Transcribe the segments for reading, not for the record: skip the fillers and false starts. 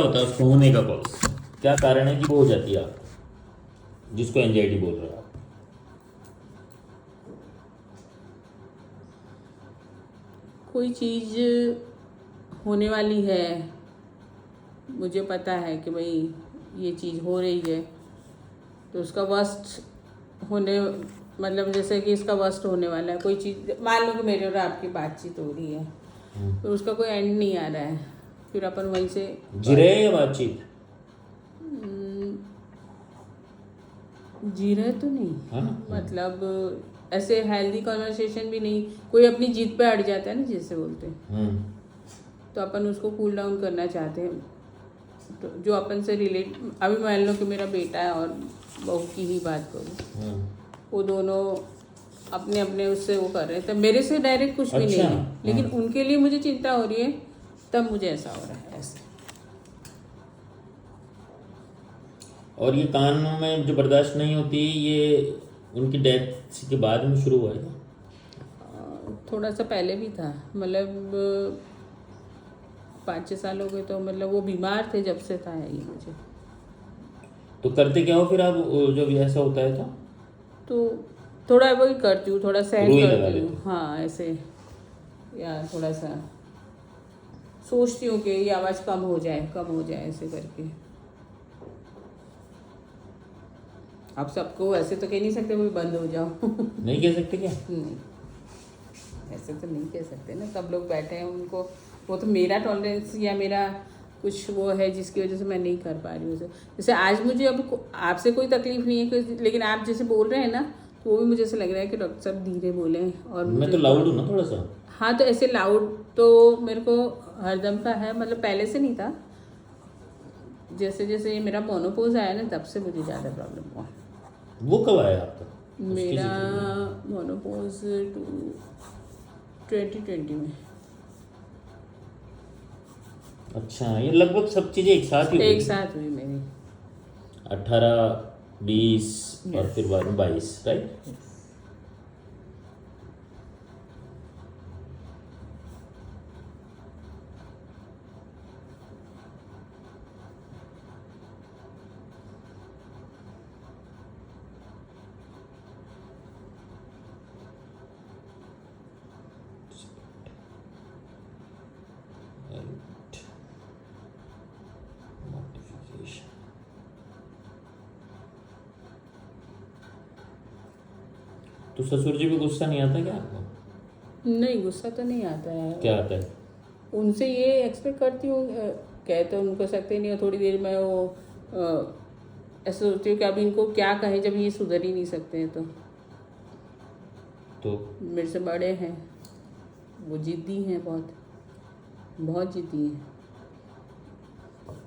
होता है उसको होने का कॉज, क्या कारण है कि वो हो जाती है आप जिसको एंजाइटी बोल रहे हो आप? कोई चीज़ होने वाली है, मुझे पता है कि भाई ये चीज़ हो रही है, तो उसका वर्स्ट होने मतलब जैसे कि इसका वर्स्ट होने वाला है। कोई चीज़ मान लो कि मेरे और आपकी बातचीत हो रही है, तो उसका कोई एंड नहीं आ रहा है, फिर अपन वहीं से जी रहे हैं या बातचीत? जी रहे तो नहीं, हाँ ना? मतलब ऐसे हेल्दी कॉन्वर्सेशन भी नहीं, कोई अपनी जीत पे अड़ जाता है ना जिसे बोलते हैं, तो अपन उसको कूल डाउन करना चाहते हैं। तो जो अपन से रिलेट, अभी मान लो कि मेरा बेटा है और बहू की ही बात करूँ, वो दोनों अपने अपने उससे वो कर रहे हैं, तब मेरे से डायरेक्ट कुछ भी नहीं है, लेकिन उनके लिए मुझे चिंता हो रही है, तब मुझे ऐसा हो रहा है ऐसे। और ये कान में जो बर्दाश्त नहीं होती, ये उनकी डेथ के बाद में शुरू हुआ है? थोड़ा सा पहले भी था, मतलब 5-6 साल हो गए, तो मतलब वो बीमार थे जब से था ये मुझे। तो करते क्या हो फिर आप जब ऐसा होता है तो थोड़ा वही करती हूँ, थोड़ा सहन रुई लगा करती लेते हूँ, हो? हाँ ऐसे, या थोड़ा सा सोचती हूँ कि ये आवाज़ कम हो जाए ऐसे करके। आप सबको ऐसे तो कह नहीं सकते वो बंद हो जाओ नहीं कह सकते क्या? नहीं, ऐसे तो नहीं कह सकते ना, सब लोग बैठे हैं, उनको वो तो मेरा टॉलरेंस या मेरा कुछ वो है जिसकी वजह से मैं नहीं कर पा रही हूँ उसे। जैसे आज मुझे अब आपसे कोई तकलीफ नहीं है, लेकिन आप जैसे बोल रहे हैं ना, तो वो भी मुझे ऐसा लग रहा है कि डॉक्टर साहब धीरे बोले, और मैं तो लाउड हूँ ना थोड़ा सा। हाँ, तो ऐसे लाउड तो मेरे को हरदम का है, मतलब पहले से नहीं था, जैसे जैसे ये मेरा मोनोपोज आया ना, तब से मुझे ज़्यादा प्रॉब्लम हुआ। वो कब आया आपका? मेरा मोनोपोज 2020 में। अच्छा, ये लगभग सब चीज़ें एक साथ ही हुई? एक साथ हुई मेरी। 18, 20 और फिर बाद में 22, राइट? तो ससुर जी भी गुस्सा नहीं आता क्या आपको? नहीं, गुस्सा तो नहीं आता है। क्या आता है? उनसे ये एक्सपेक्ट करती हूँ, कहते हैं उनको सकते नहीं हो, थोड़ी देर में वो ऐसा सोचती हूँ कि अभी इनको क्या कहें जब ये सुधर ही नहीं सकते हैं। तो मेरे से बड़े हैं, वो जिद्दी हैं, बहुत बहुत जिद्दी हैं,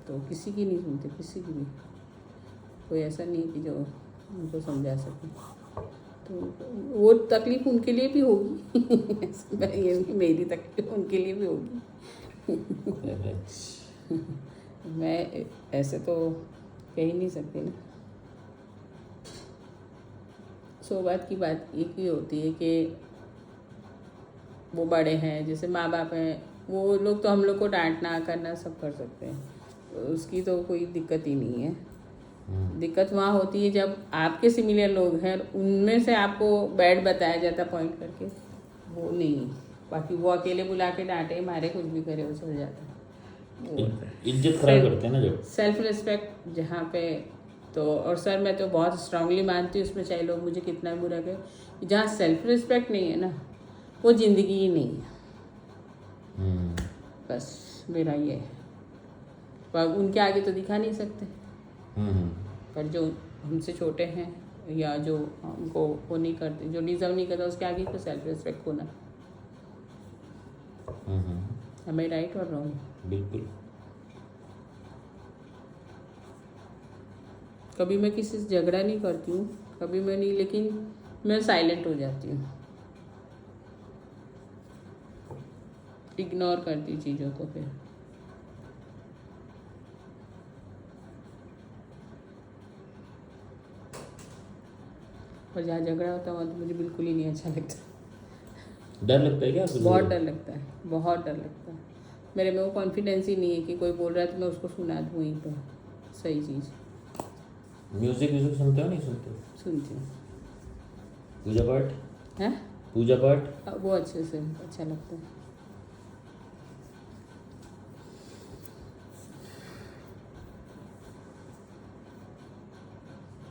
तो किसी की नहीं सुनते, किसी की भी। कोई ऐसा नहीं कि जो उनको समझा सके, तो वो तकलीफ उनके लिए भी होगी ये मेरी तकलीफ उनके लिए भी होगी मैं ऐसे तो कह ही नहीं सकती ना। सौभाग्य की बात एक ही होती है कि वो बड़े हैं, जैसे माँ बाप हैं, वो लोग तो हम लोग को डांटना करना सब कर सकते हैं, तो उसकी तो कोई दिक्कत ही नहीं है। दिक्कत वहाँ होती है जब आपके सिमिलर लोग हैं, उनमें से आपको बैड बताया जाता पॉइंट करके, वो नहीं। बाकी वो अकेले बुला के डांटे मारे कुछ भी करे वो चल जाता है। इज्जत खराब करते हैं ना जो सेल्फ रिस्पेक्ट जहाँ पे, तो और सर मैं तो बहुत स्ट्रांगली मानती हूँ उसमें, चाहे लोग मुझे कितना बुरा कहें, जहाँ सेल्फ रिस्पेक्ट नहीं है ना, वो ज़िंदगी ही नहीं है। बस मेरा ये है, पर उनके आगे तो दिखा नहीं सकते, पर जो हमसे छोटे हैं या जो हमको वो नहीं करते, जो डिज़र्व नहीं करता, उसके आगे तो सेल्फ रिस्पेक्ट होना। Am I right or wrong? बिल्कुल। कभी मैं किसी से झगड़ा नहीं करती हूँ, कभी मैं नहीं, लेकिन मैं साइलेंट हो जाती हूँ, इग्नोर करती चीज़ों को। फिर और जहाँ झगड़ा होता है वहाँ तो मुझे बिल्कुल ही नहीं अच्छा लगता। डर लगता है क्या आपको? बहुत डर लगता है, बहुत डर लगता है। मेरे में वो कॉन्फिडेंस ही नहीं है कि कोई बोल रहा है तो मैं उसको सुना दूँ वहीं पर सही चीज़। म्यूजिक व्यूजिक सुनते हो नहीं सुनते हो? सुनती हूँ। पूजा पाठ? हैं? पूजा पाठ? वो अच्छे से अच्छा लगता है।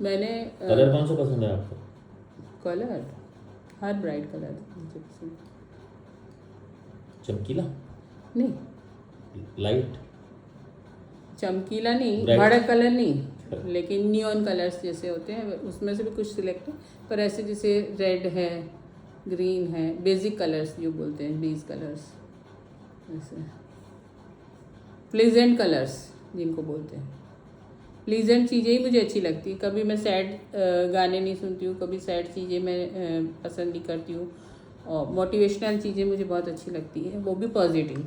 मैंने कलर कौन सा पसंद है आपको? कलर हर ब्राइट कलर मुझे पसंद। चमकीला? नहीं, लाइट? चमकीला नहीं, Bright. बड़ा कलर नहीं, लेकिन नियॉन कलर्स जैसे होते हैं उसमें से भी कुछ सिलेक्ट है, पर ऐसे जैसे रेड है, ग्रीन है, बेसिक कलर्स जो बोलते हैं, बेस कलर्स, ऐसे प्लीजेंट कलर्स जिनको बोलते हैं। प्लीजेंट चीज़ें ही मुझे अच्छी लगती है। कभी मैं सैड गाने नहीं सुनती हूँ, कभी सैड चीज़ें मैं पसंद नहीं करती हूँ, और मोटिवेशनल चीज़ें मुझे बहुत अच्छी लगती है, वो भी पॉजिटिव।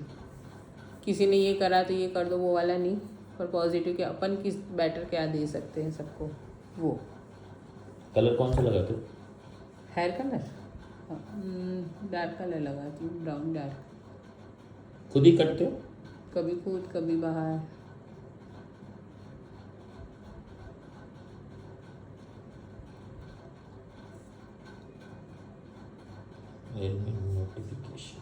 किसी ने ये करा तो ये कर दो वो वाला नहीं, पर पॉजिटिव कि अपन किस बेटर क्या दे सकते हैं सबको, वो। कलर कौन सा लगाते हो? हेयर कलर डार्क कलर लगाती हूँ, ब्राउन डार्क। खुद ही कटते हो? कभी खुद कभी बाहर। नोटिफिकेशन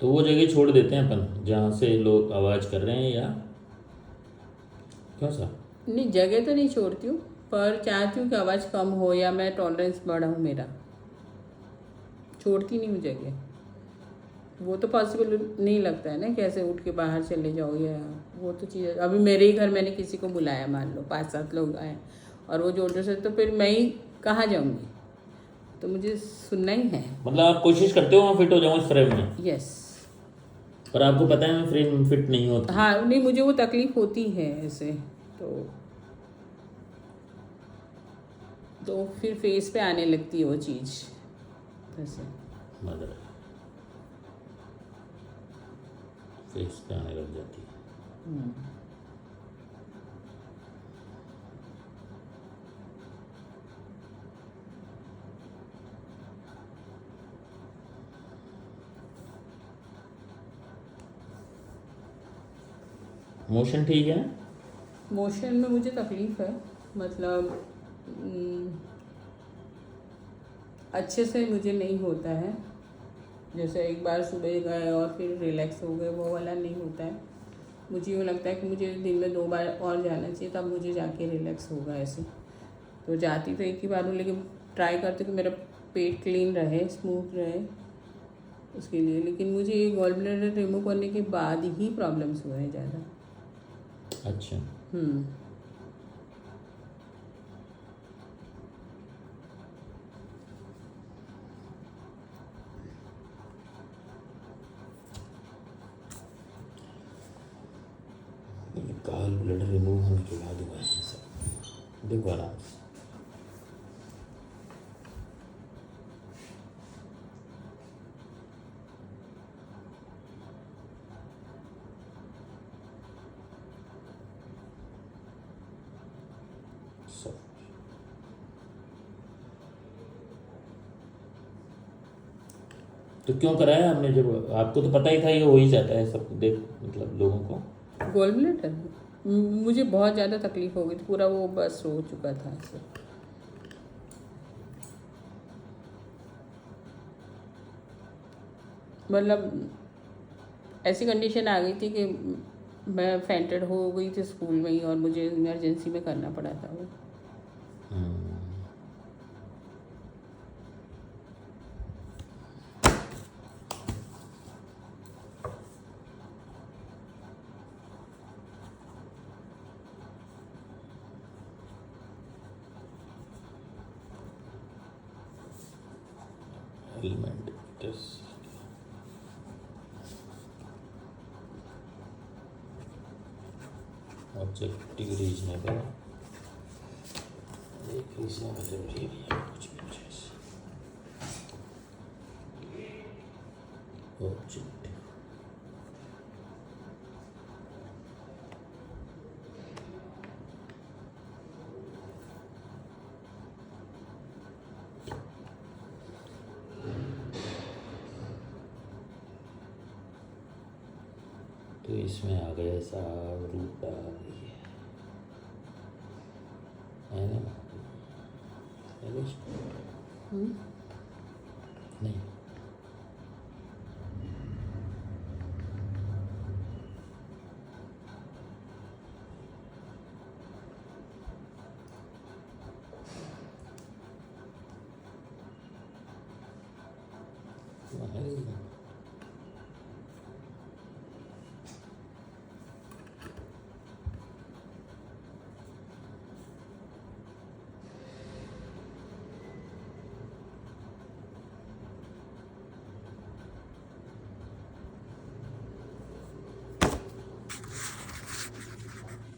तो वो जगह छोड़ देते हैं अपन जहाँ से लोग आवाज़ कर रहे हैं, या क्यों सा? नहीं, जगह तो नहीं छोड़ती हूँ, पर चाहती हूँ कि आवाज़ कम हो या मैं टॉलरेंस बढ़ा हूँ मेरा। छोड़ती नहीं हूँ जगह, वो तो पॉसिबल नहीं लगता है ना, कैसे उठ के बाहर चले जाओ, या वो तो चीज़। अभी मेरे ही घर मैंने किसी को बुलाया, मान लो 5-7 लोग आए और वो जोर से, तो फिर मैं ही कहाँ जाऊँगी, तो मुझे सुनना ही है। मतलब आप कोशिश करते हो वहाँ फिट हो जाऊँ इस फ्रेम में? यस। पर आपको पता है मैं फ्रेम में फिट नहीं होती? हाँ, नहीं, मुझे वो तकलीफ होती है ऐसे, तो फिर फेस पे आने लगती है वो चीज़ ऐसे। मदर फेस पे आने लग जाती है। मोशन ठीक है? मोशन में मुझे तकलीफ है, मतलब अच्छे से मुझे नहीं होता है। जैसे एक बार सुबह गए और फिर रिलैक्स हो गए, वो वाला नहीं होता है। मुझे यूँ लगता है कि मुझे दिन में 2 बार और जाना चाहिए, तब मुझे जाके रिलैक्स होगा ऐसे। तो जाती तो एक ही बार हूँ, लेकिन ट्राई करती हूँ कि मेरा पेट क्लीन रहे, स्मूथ रहे उसके लिए। लेकिन मुझे ये गॉल ब्लैडर रिमूव करने के बाद ही प्रॉब्लम्स हुए हैं ज़्यादा। अच्छा। गॉल ब्लैडर रिमूव होने के बाद हुआ है सब। देखो आराम से। तो क्यों कराया आपने, जब आपको तो पता ही था ये हो ही जाता है सब, देख मतलब लोगों को। गॉल ब्लैडर मुझे बहुत ज़्यादा तकलीफ हो गई थी, पूरा वो बस हो चुका था ऐसे। मतलब ऐसी कंडीशन आ गई थी कि मैं फेंटेड हो गई थी स्कूल में ही, और मुझे इमरजेंसी में करना पड़ा था वो। Element test objective reasonable. तो इसका मतलब ये भी है कुछ भी हो जाए ऑब्जेक्ट तो इसमें आ गया साहब रूट आ गई है ना है कुछ नहीं है